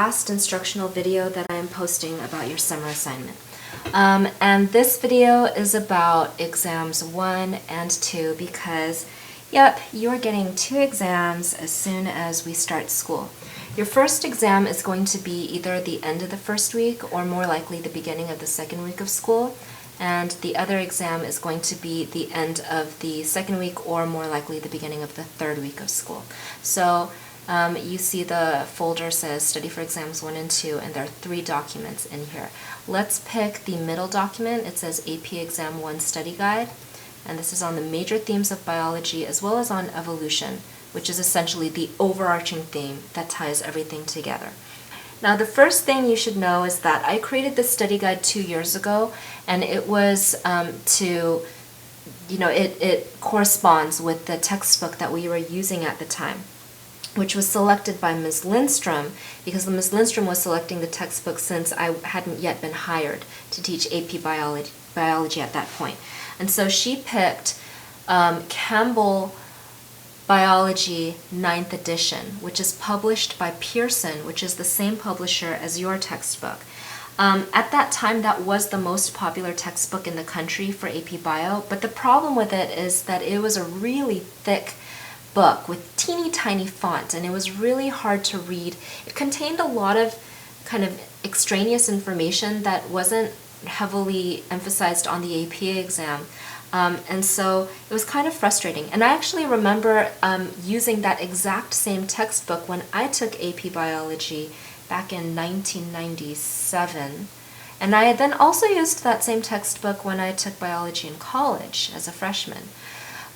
last instructional video that I am posting about your summer assignment. And this video is about exams 1 and 2 because, yep, you're getting 2 exams as soon as we start school. Your first exam is going to be either the end of the first week or more likely the beginning of the second week of school. And the other exam is going to be the end of the second week or more likely the beginning of the third week of school. So you see the folder says Study for Exams 1 and 2, and there are 3 documents in here. Let's pick the middle document. It says AP Exam 1 Study Guide, and this is on the major themes of biology as well as on evolution, which is essentially the overarching theme that ties everything together. Now, the first thing you should know is that I created this study guide 2 years ago, and it was it corresponds with the textbook that we were using at the time, which was selected by Ms. Lindstrom, because Ms. Lindstrom was selecting the textbook since I hadn't yet been hired to teach AP biology at that point. And so she picked Campbell Biology 9th edition, which is published by Pearson, which is the same publisher as your textbook. At that time, that was the most popular textbook in the country for AP Bio, but the problem with it is that it was a really thick book with teeny tiny font, and it was really hard to read. It contained a lot of kind of extraneous information that wasn't heavily emphasized on the AP exam. And so it was kind of frustrating. And I actually remember using that exact same textbook when I took AP Biology back in 1997. And I then also used that same textbook when I took biology in college as a freshman.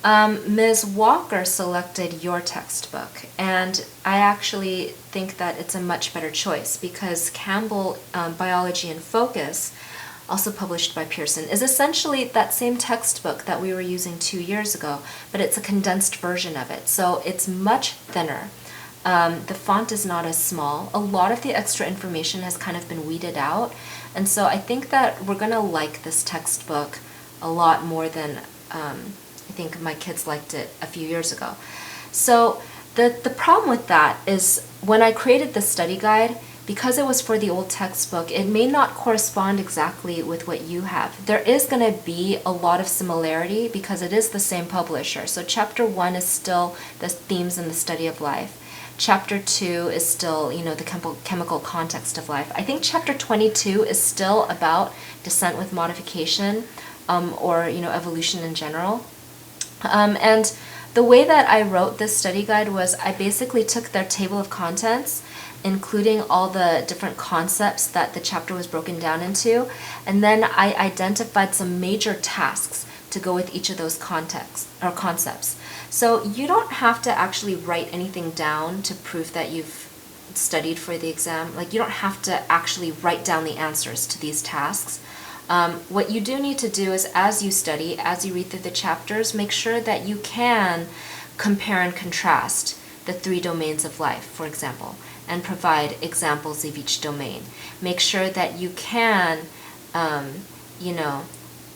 Ms. Walker selected your textbook, and I actually think that it's a much better choice because Campbell Biology in Focus, also published by Pearson, is essentially that same textbook that we were using 2 years ago, but it's a condensed version of it, so it's much thinner. The font is not as small. A lot of the extra information has kind of been weeded out, and so I think that we're going to like this textbook a lot more than I think my kids liked it a few years ago. So the problem with that is when I created the study guide, because it was for the old textbook, it may not correspond exactly with what you have. There is going to be a lot of similarity because it is the same publisher. So Chapter 1 is still the themes and the study of life. Chapter 2 is still, the chemical context of life. I think Chapter 22 is still about descent with modification, or evolution in general. And the way that I wrote this study guide was I basically took their table of contents, including all the different concepts that the chapter was broken down into, and then I identified some major tasks to go with each of those concepts. So you don't have to actually write anything down to prove that you've studied for the exam. Like, you don't have to actually write down the answers to these tasks. What you do need to do is, as you study, as you read through the chapters, make sure that you can compare and contrast the 3 domains of life, for example, and provide examples of each domain. Make sure that you can,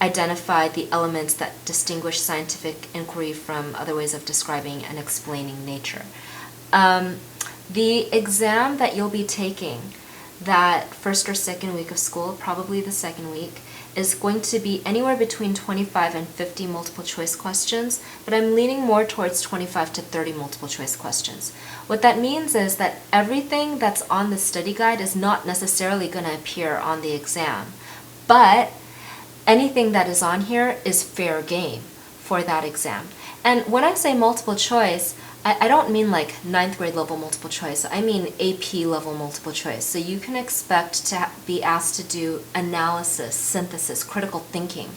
identify the elements that distinguish scientific inquiry from other ways of describing and explaining nature. The exam that you'll be taking that first or second week of school, probably the second week, is going to be anywhere between 25 and 50 multiple choice questions, but I'm leaning more towards 25 to 30 multiple choice questions. What that means is that everything that's on the study guide is not necessarily going to appear on the exam, but anything that is on here is fair game for that exam. And when I say multiple choice, I don't mean like 9th grade level multiple choice. I mean AP level multiple choice. So you can expect to be asked to do analysis, synthesis, critical thinking,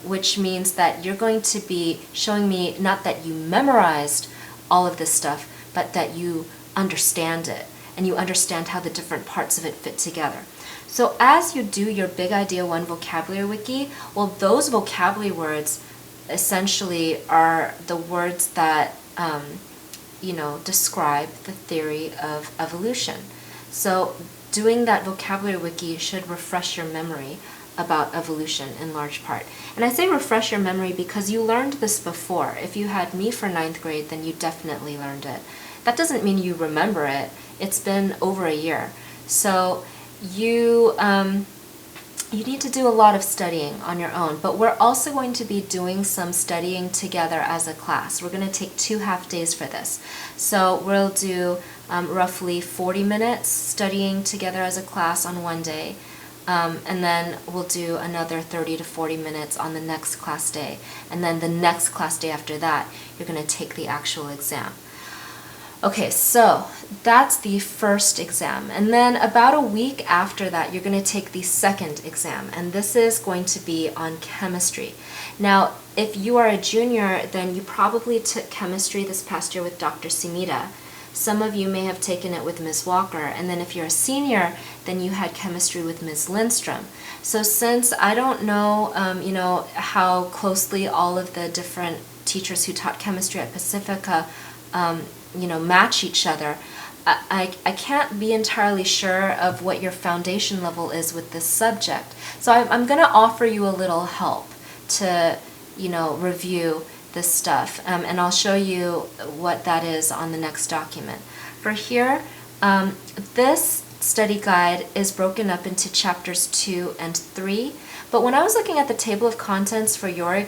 which means that you're going to be showing me not that you memorized all of this stuff, but that you understand it, and you understand how the different parts of it fit together. So as you do your Big Idea 1 vocabulary wiki, well, those vocabulary words essentially are the words that describe the theory of evolution. So doing that vocabulary wiki should refresh your memory about evolution in large part. And I say refresh your memory because you learned this before. If you had me for 9th grade, then you definitely learned it. That doesn't mean you remember it. It's been over a year. So you you need to do a lot of studying on your own, but we're also going to be doing some studying together as a class. We're going to take 2 half days for this. So we'll do roughly 40 minutes studying together as a class on one day, and then we'll do another 30 to 40 minutes on the next class day. And then the next class day after that, you're going to take the actual exam. Okay, so that's the first exam. And then about a week after that, you're going to take the second exam. And this is going to be on chemistry. Now, if you are a junior, then you probably took chemistry this past year with Dr. Simita. Some of you may have taken it with Ms. Walker. And then if you're a senior, then you had chemistry with Ms. Lindstrom. So since I don't know, how closely all of the different teachers who taught chemistry at Pacifica match each other, I can't be entirely sure of what your foundation level is with this subject. So I'm going to offer you a little help to, review this stuff, and I'll show you what that is on the next document. For here, this study guide is broken up into chapters 2 and 3. But when I was looking at the table of contents for your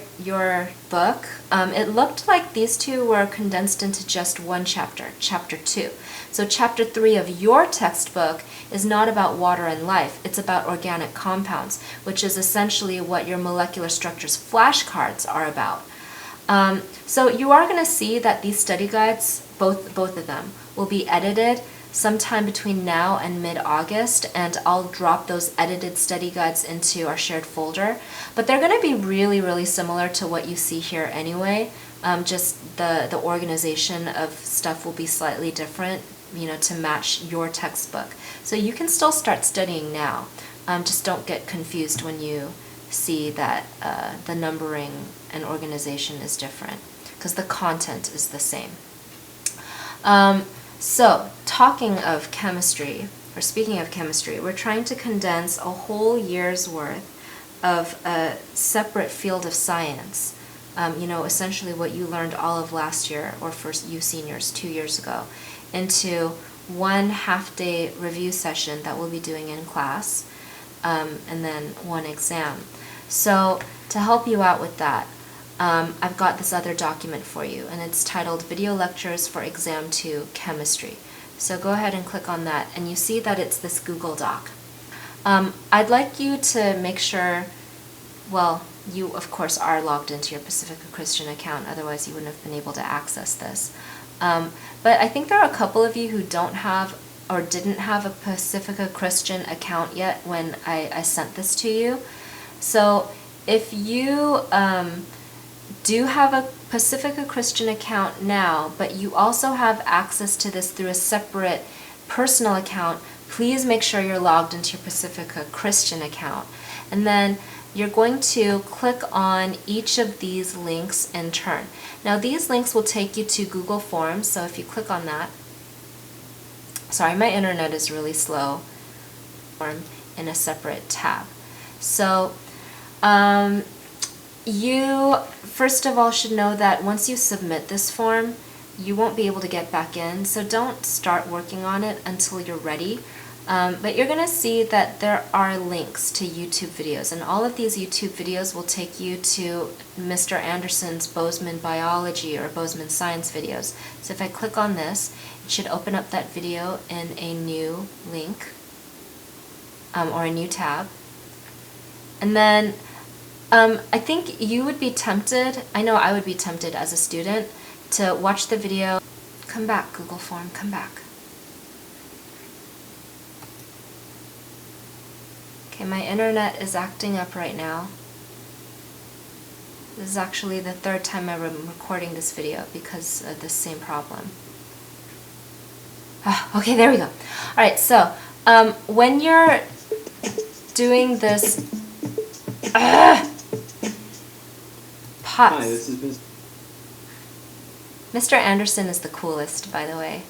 book, it looked like these two were condensed into just one chapter, chapter 2. So chapter 3 of your textbook is not about water and life, it's about organic compounds, which is essentially what your molecular structures flashcards are about. So you are going to see that these study guides, both of them, will be edited sometime between now and mid-August, and I'll drop those edited study guides into our shared folder. But they're going to be really, really similar to what you see here anyway. Just the organization of stuff will be slightly different, to match your textbook. So you can still start studying now. Just don't get confused when you see that the numbering and organization is different, because the content is the same. So, talking of chemistry, or speaking of chemistry, we're trying to condense a whole year's worth of a separate field of science. Essentially what you learned all of last year, or for you seniors 2 years ago, into one half-day review session that we'll be doing in class, and then one exam. So, to help you out with that, I've got this other document for you, and it's titled Video Lectures for Exam 2 Chemistry. So go ahead and click on that, and you see that it's this Google Doc. I'd like you to make sure, well, you of course are logged into your Pacifica Christian account, otherwise you wouldn't have been able to access this. But I think there are a couple of you who don't have or didn't have a Pacifica Christian account yet when I sent this to you. So if you do have a Pacifica Christian account now, but you also have access to this through a separate personal account, please make sure you're logged into your Pacifica Christian account. And then you're going to click on each of these links in turn. Now these links will take you to Google Forms, so if you click on that, sorry, my internet is really slow, in a separate tab. So you first of all should know that once you submit this form, you won't be able to get back in, so don't start working on it until you're ready. But you're going to see that there are links to YouTube videos, and all of these YouTube videos will take you to Mr. Anderson's Bozeman Biology or Bozeman Science videos. So if I click on this, it should open up that video in a new link, or a new tab. And then I think you would be tempted, I know I would be tempted as a student, to watch the video. Come back, Google Form, come back. Okay, my internet is acting up right now. This is actually the third time I'm recording this video because of this same problem. Okay, there we go. Alright, so when you're doing this... Pause. Hi, this is Mr. Anderson is the coolest, by the way.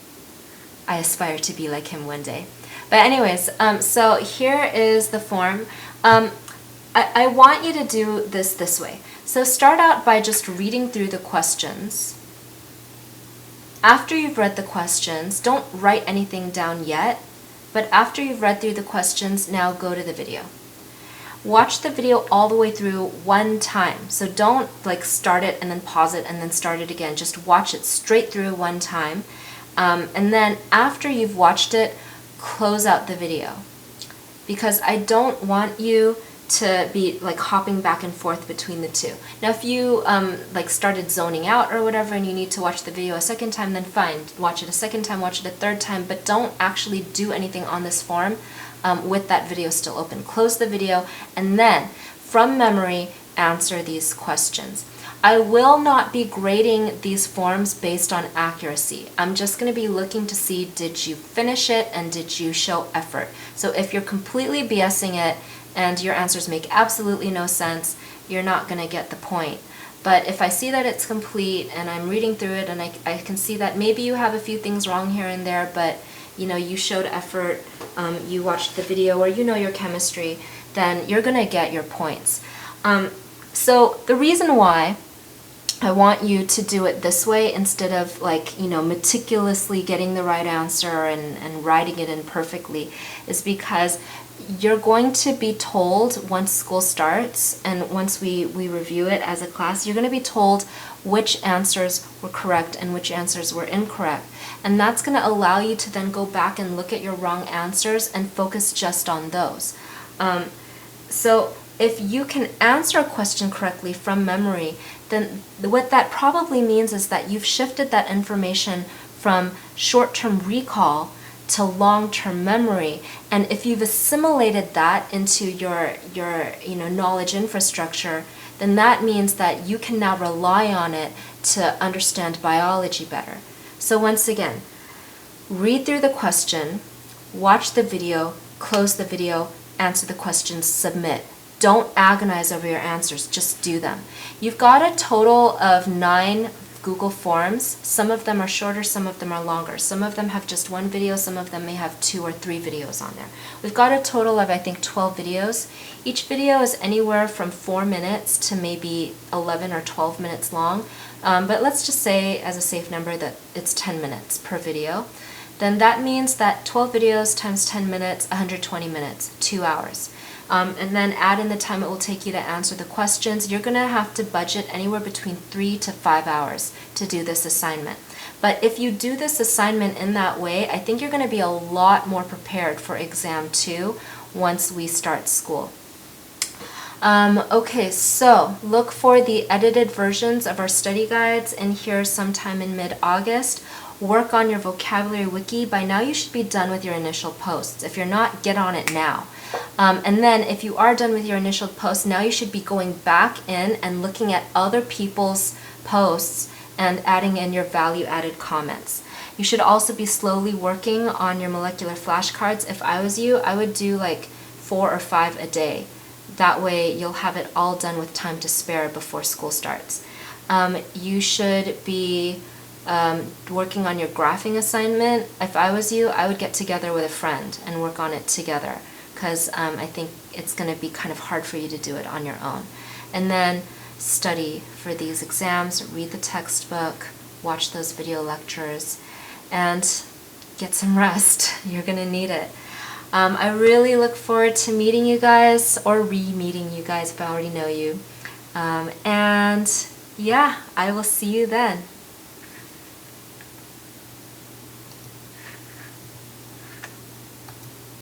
I aspire to be like him one day. But anyways, so here is the form. I want you to do this way. So start out by just reading through the questions. After you've read the questions, don't write anything down yet, but after you've read through the questions, now go to the video. Watch the video all the way through one time. So don't like start it and then pause it and then start it again. Just watch it straight through one time. And then after you've watched it, close out the video. Because I don't want you to be like hopping back and forth between the two. Now if you like started zoning out or whatever and you need to watch the video a second time, then fine, watch it a second time, watch it a third time, but don't actually do anything on this form with that video still open. Close the video and then from memory answer these questions. I will not be grading these forms based on accuracy. I'm just going to be looking to see, did you finish it and did you show effort? So if you're completely BSing it and your answers make absolutely no sense, you're not going to get the point. But if I see that it's complete and I'm reading through it and I can see that maybe you have a few things wrong here and there, but you know, you showed effort, you watched the video, or you know your chemistry, then you're going to get your points. So the reason why I want you to do it this way instead of like, you know, meticulously getting the right answer and writing it in perfectly is because you're going to be told once school starts and once we review it as a class, you're going to be told which answers were correct and which answers were incorrect. And that's going to allow you to then go back and look at your wrong answers and focus just on those. So if you can answer a question correctly from memory, then what that probably means is that you've shifted that information from short-term recall to long-term memory. And if you've assimilated that into your knowledge infrastructure, then that means that you can now rely on it to understand biology better. So once again, read through the question, watch the video, close the video, answer the questions, submit. Don't agonize over your answers, just do them. You've got a total of 9 Google Forms. Some of them are shorter, some of them are longer. Some of them have just one video, some of them may have 2 or 3 videos on there. We've got a total of, I think, 12 videos. Each video is anywhere from 4 minutes to maybe 11 or 12 minutes long. But let's just say, as a safe number, that it's 10 minutes per video. Then that means that 12 videos times 10 minutes, 120 minutes, 2 hours. And then add in the time it will take you to answer the questions. You're going to have to budget anywhere between 3 to 5 hours to do this assignment. But if you do this assignment in that way, I think you're going to be a lot more prepared for exam 2 once we start school. Okay, so look for the edited versions of our study guides in here sometime in mid-August. Work on your vocabulary wiki. By now you should be done with your initial posts. If you're not, get on it now. And then if you are done with your initial post, now you should be going back in and looking at other people's posts and adding in your value-added comments. You should also be slowly working on your molecular flashcards. If I was you, I would do like 4 or 5 a day. That way you'll have it all done with time to spare before school starts. You should be working on your graphing assignment. If I was you, I would get together with a friend and work on it together, because I think it's going to be kind of hard for you to do it on your own. And then study for these exams, read the textbook, watch those video lectures, and get some rest. You're going to need it. I really look forward to meeting you guys, or re-meeting you guys if I already know you. And yeah, I will see you then.